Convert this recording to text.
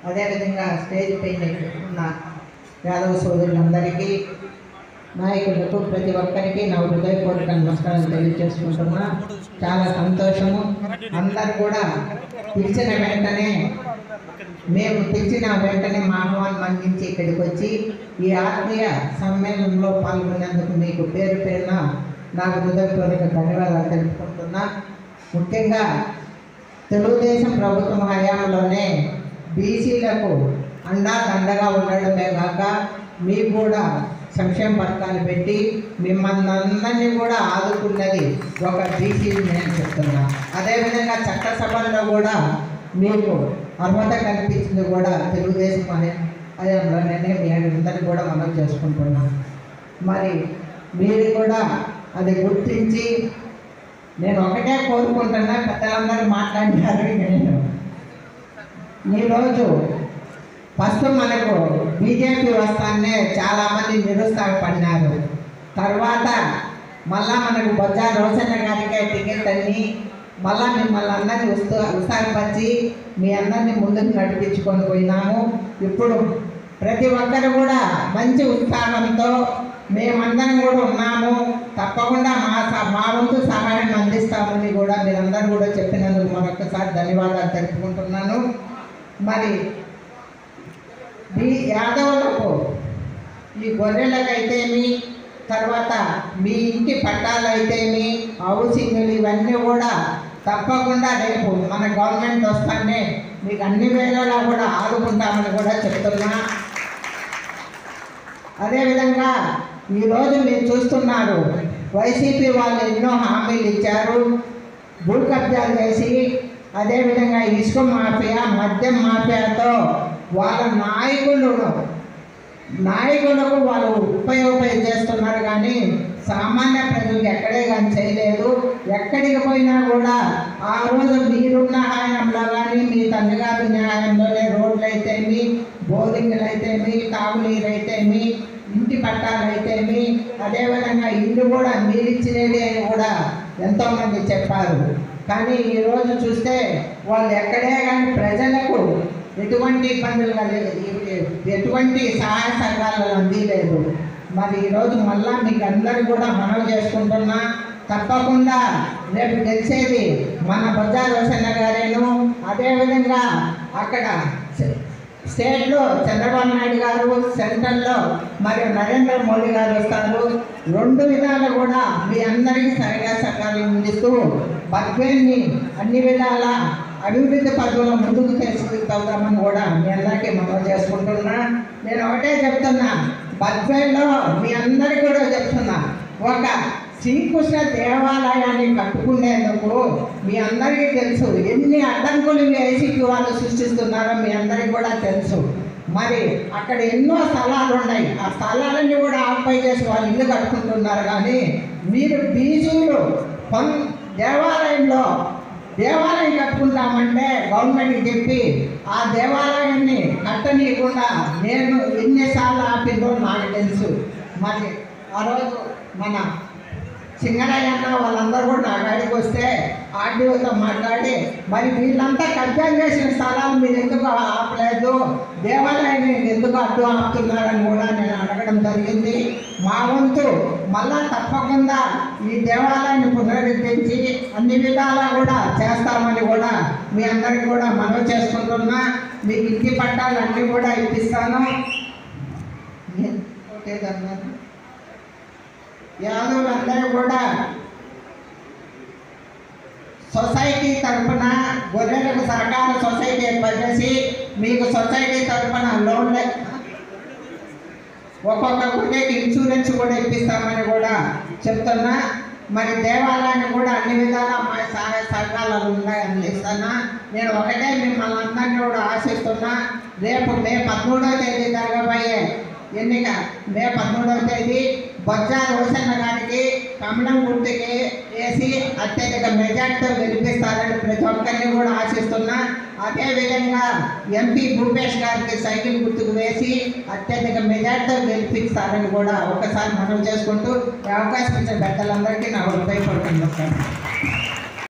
అదేవిధంగా స్టేజ్ పైన ఉన్న యాదవ సోదరులందరికీ, నాయకులకు, ప్రతి ఒక్కరికి నా హృదయపూర్వక నమస్కారం తెలియజేసుకుంటున్నా. చాలా సంతోషము. అందరు కూడా పిలిచిన వెంటనే మా ఆహ్వానం అందించి ఇక్కడికి వచ్చి ఈ ఆత్మీయ సమ్మేళనంలో పాల్గొనేందుకు మీకు పేరు పేరున నాకు హృదయపూర్వక ధన్యవాదాలు తెలుపుకుంటున్నా. ముఖ్యంగా తెలుగుదేశం ప్రభుత్వం హయాంలోనే బీసీలకు అండగా ఉండడమే కాక మీకు కూడా సంక్షేమ పథకాలు పెట్టి మిమ్మల్ని అందరినీ కూడా ఆదుకున్నది ఒక బీసీని నేను చెప్తున్నా. అదేవిధంగా చట్టసభల్లో కూడా మీకు అర్హత కల్పించింది కూడా తెలుగుదేశం హయాంలోనే మీ అందరినీ కూడా మనం చేసుకుంటున్నాం. మరి మీరు కూడా అది గుర్తించి, నేను ఒకటే కోరుకుంటున్నా, పెద్దలందరూ మాట్లాడినారు. నేను ఈరోజు ఫస్ట్ మనకు బీజేపీ వస్తానే చాలామంది నిరుత్సాహపడినారు. తర్వాత మళ్ళా మనకు బొజ్జా రోషన్న గారికే టికెట్ అని మళ్ళా మిమ్మల్ని అందరినీ ఉత్సాహపరిచి మీ అందరినీ ముందుకు నడిపించుకొని పోయినాము. ఇప్పుడు ప్రతి ఒక్కరు కూడా మంచి ఉత్సాహంతో మేమందరం కూడా ఉన్నాము, తప్పకుండా మా వంతు సహాయం అందిస్తామని కూడా మీరందరూ కూడా చెప్పినందుకు మరొకసారి ధన్యవాదాలు తెలుపుకుంటున్నాను. మరి ఈ యాదవులకు, ఈ గొర్రెలకైతేమి, తర్వాత మీ ఇంటి పట్టాలు అయితేమి, హౌసింగ్లు, ఇవన్నీ కూడా తప్పకుండా రేపు మన గవర్నమెంట్ వస్తానే మీకు అన్ని వేళలా కూడా ఆదుకుంటామని కూడా చెప్తున్నా. అదేవిధంగా ఈరోజు మీరు చూస్తున్నారు, వైసీపీ వాళ్ళు ఎన్నో హామీలు ఇచ్చారు. భూ కబ్జాలు చేసి, అదేవిధంగా ఇసుక మాఫియా, మద్యం మాఫియాతో వాళ్ళ నాయకులకు వాళ్ళు ఉపయోగపడి చేస్తున్నారు. కానీ సామాన్య ప్రజలకు ఎక్కడే కానీ చేయలేదు. ఎక్కడికి పోయినా కూడా ఆ రోజు మీరున్న హాయంలో కానీ, మీ తండ్రి గారి న్యాయంలోనే రోడ్లు అయితేమి, బోరింగ్లు అయితేమి, తాగునీరు అయితేమి, ఇంటి పట్టాలు అయితేమి, అదేవిధంగా ఇల్లు కూడా మీరిచ్చినది అని కూడా ఎంతోమంది చెప్పారు. కానీ ఈరోజు చూస్తే వాళ్ళు ఎక్కడే కానీ ప్రజలకు ఎటువంటి ఇబ్బందులు ఎటువంటి సహాయ సహకారాలు అందలేదు. మరి ఈరోజు మళ్ళా మీకు అందరూ కూడా మనవి చేసుకుంటున్నా, తప్పకుండా రేపు గెలిచేది మన బొజ్జా రోషన్న గారేను. అదేవిధంగా అక్కడ స్టేట్లో చంద్రబాబు నాయుడు గారు, సెంట్రల్లో మరియు నరేంద్ర మోడీ గారు వస్తారు. రెండు విధాలు కూడా మీ అందరికీ సరిగా సహకారం అందిస్తూ బద్వేల్ని అన్ని విధాల అభివృద్ధి పద్ధతిలో ముందుకు తీసుకెళ్తామని కూడా మీ అందరికీ మనవి చేసుకుంటున్నా. నేను ఒకటే చెప్తున్నా, బద్వేల్లో మీ అందరికీ కూడా చెప్తున్నా, ఒక శ్రీకృష్ణ దేవాలయాన్ని కట్టుకునేందుకు మీ అందరికీ తెలుసు ఎన్ని అడ్డంకులు మీ ఐసీపీ వాళ్ళు సృష్టిస్తున్నారో మీ అందరికీ కూడా తెలుసు. మరి అక్కడ ఎన్నో స్థలాలు ఉన్నాయి, ఆ స్థలాలన్నీ కూడా ఆక్యుపై చేసి వాళ్ళు ఇల్లు కట్టుకుంటున్నారు. కానీ మీరు బీజీలు దేవాలయం కట్టుకుంటామంటే గవర్నమెంట్కి చెప్పి ఆ దేవాలయాన్ని కట్టనీయకుండా నేను ఎన్నిసార్లు ఆపిందో నాకు తెలుసు. మరి ఆ రోజు మన సింగరయ్య వాళ్ళందరూ కూడా నా గాడికి వస్తే ఆర్డీఓతో మాట్లాడి, మరి వీళ్ళంతా కబ్జా చేసిన స్థలాలు మీరు ఎందుకు ఆపలేదు, దేవాలయాన్ని ఎందుకు అడ్డు ఆపుతున్నారని కూడా నేను అడగడం జరిగింది. మా వంతు మళ్ళా తప్పకుండా ఈ దేవాలయాన్ని పునరుద్ధరించి అన్ని విధాలా కూడా చేస్తామని కూడా మీ అందరికీ కూడా మనవి చేసుకుంటున్నా. మీకు ఇంటి పట్టాలు అన్నీ కూడా ఇప్పిస్తాను. యాదవులందరూ కూడా సొసైటీ తరఫున గొర్రెలకు సహకార సొసైటీ ఏర్పాటు చేసి మీకు సొసైటీ తరఫున లోన్లు ఒక్కొక్క గొర్రెకి ఇన్సూరెన్స్ కూడా ఇప్పిస్తామని కూడా చెప్తున్నా. మరి దేవాలయాన్ని కూడా అన్ని విధాలా మా సహాయ సహకారాలు ఉన్నాయని ఇస్తున్నా. నేను ఒకటే మిమ్మల్ని అందరినీ కూడా ఆశిస్తున్నా, రేపు మే 13వ తేదీ జరగబోయే ఎన్నిక మే 13వ తేదీ బొజ్జా రోషన్న గారికి కమలం గుర్తుకి వేసి అత్యధిక మెజార్టీతో గెలిపిస్తారని ప్రతి ఒక్కరిని కూడా ఆశిస్తున్నా. అదేవిధంగా ఎంపీ భూపేష్ గారికి సైకిల్ గుర్తుకు వేసి అత్యధిక మెజార్టీతో గెలిపిస్తారని కూడా ఒకసారి మనం చేసుకుంటూ అవకాశం ఇచ్చిన పెద్దలందరికీ నా హృదయపూర్వకంగా